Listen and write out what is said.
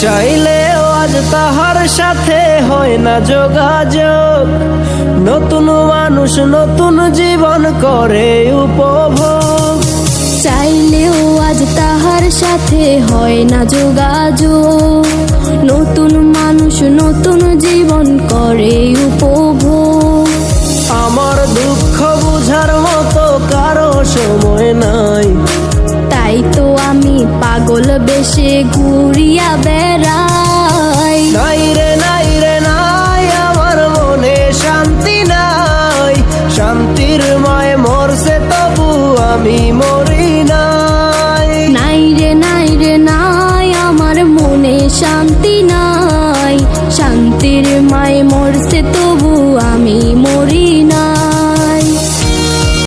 চাইলেও আজ তাহার সাথে হয় না যোগাযোগ। নতুন মানুষ নতুন জীবন করে উপভোগ। চাইলেও আজ তাহার সাথে হয় না যোগাযোগ। নতুন মানুষ নতুন জীবন করে উপভোগ। আমার দুঃখ বুঝার মতো কারো সময় নাই, তাই তো আমি পাগল বেশে ঘুরিয়া বেড়াই। নাই রে নাই রে নাই, আমার মনে শান্তি নাই। শান্তির মায় মরছে তবু আমি